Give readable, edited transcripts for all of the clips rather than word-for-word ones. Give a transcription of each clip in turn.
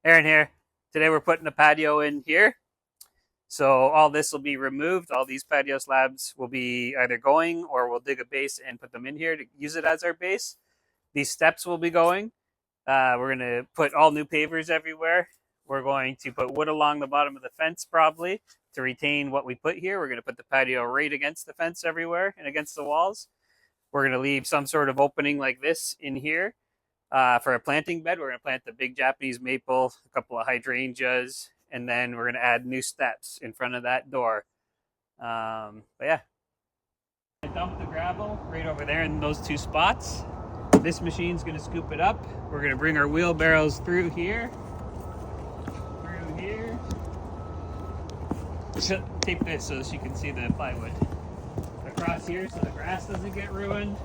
Aaron here. Today we're putting a patio in here. So all this will be removed. All these patio slabs will be either going or we'll dig a base and put them in here to use it as our base. These steps will be going. We're going to put all new pavers everywhere. We're going to put wood along the bottom of the fence probably to retain what we put here. We're going to put the patio right against the fence everywhere and against the walls. We're going to leave some sort of opening like this in here for a planting bed. We're going to plant the big Japanese maple, a couple of hydrangeas, and then we're going to add new steps in front of that door. But yeah, I dumped the gravel right over there in those two spots. This machine's going to scoop it up. We're going to bring our wheelbarrows through here. Tape this so she can see the plywood. Across here so the grass doesn't get ruined.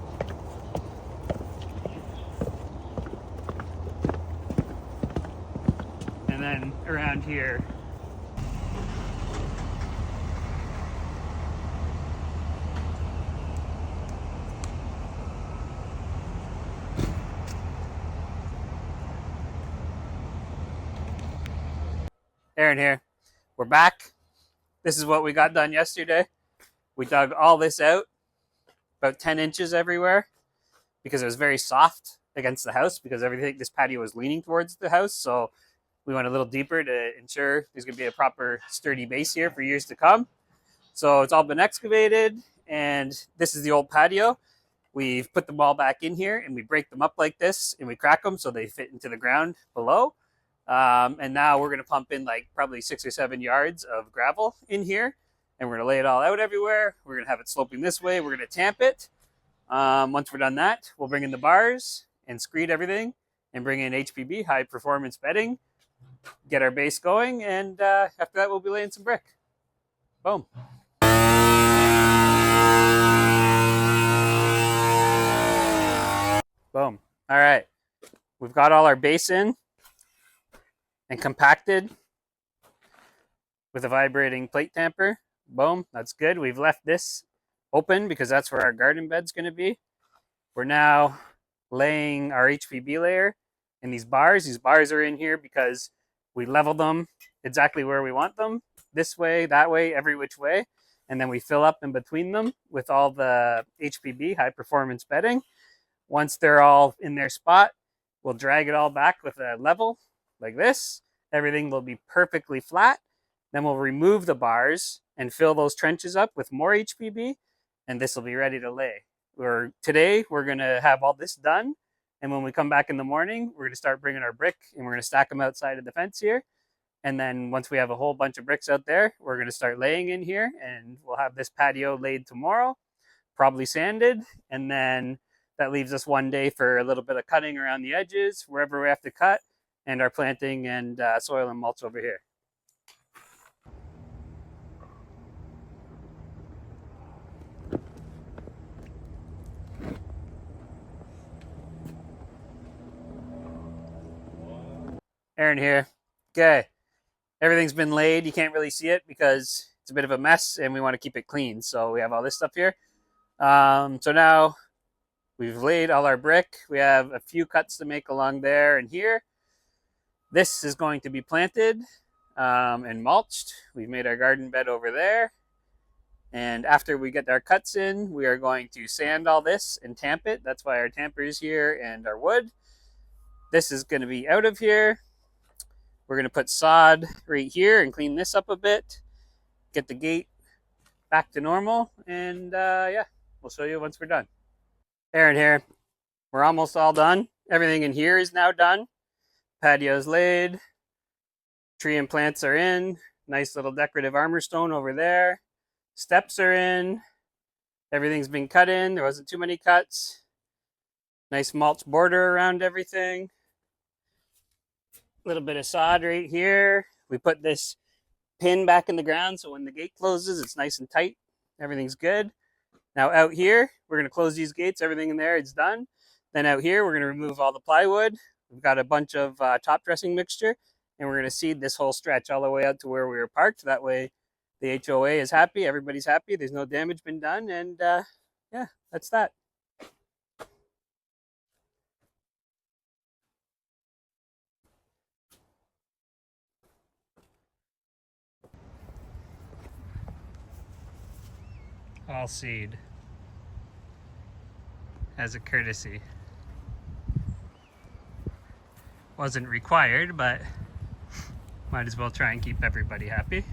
And then around here. Aaron here. We're back. This is what we got done yesterday. We dug all this out, about 10 inches everywhere, because it was very soft against the house because everything, this patio was leaning towards the house. So we went a little deeper to ensure there's going to be a proper sturdy base here for years to come. So it's all been excavated, and this is the old patio. We've put them all back in here, and we break them up like this, and we crack them so they fit into the ground below. And now we're going to pump in like probably 6 or 7 yards of gravel in here, and we're going to lay it all out everywhere. We're going to have it sloping this way. We're going to tamp it. Once we're done that, we'll bring in the bars and screed everything and bring in HPB, high performance bedding, get our base going, and after that, we'll be laying some brick. Boom. Boom. All right. We've got all our base in and compacted with a vibrating plate tamper. Boom. That's good. We've left this open because that's where our garden bed's going to be. We're now laying our HPB layer in these bars. These bars are in here because we level them exactly where we want them. This way, that way, every which way. And then we fill up in between them with all the HPB, high performance bedding. Once they're all in their spot, we'll drag it all back with a level like this. Everything will be perfectly flat. Then we'll remove the bars and fill those trenches up with more HPB, and this will be ready to lay. Today, we're going to have all this done, and when we come back in the morning, we're going to start bringing our brick, and we're going to stack them outside of the fence here. And then once we have a whole bunch of bricks out there, we're going to start laying in here, and we'll have this patio laid tomorrow, probably sanded, and then that leaves us one day for a little bit of cutting around the edges, wherever we have to cut, and our planting and soil and mulch over here. Aaron here. Okay. Everything's been laid. You can't really see it because it's a bit of a mess and we want to keep it clean. So we have all this stuff here. So now we've laid all our brick. We have a few cuts to make along there and here. This is going to be planted and mulched. We've made our garden bed over there. And after we get our cuts in, we are going to sand all this and tamp it. That's why our tamper is here and our wood. This is going to be out of here. We're going to put sod right here and clean this up a bit. Get the gate back to normal. And yeah, we'll show you once we're done. Aaron here. We're almost all done. Everything in here is now done. Patio's laid. Tree and plants are in. Nice little decorative armor stone over there. Steps are in. Everything's been cut in. There wasn't too many cuts. Nice mulch border around everything. A little bit of sod right here. We put this pin back in the ground so when the gate closes, it's nice and tight. Everything's good. Now out here, we're going to close these gates. Everything in there, it's done. Then out here, we're going to remove all the plywood. We've got a bunch of top dressing mixture, and we're going to seed this whole stretch all the way out to where we were parked. That way the HOA is happy, everybody's happy, there's no damage been done, and yeah, that's that. all seed as a courtesy. Wasn't required, but might as well try and keep everybody happy.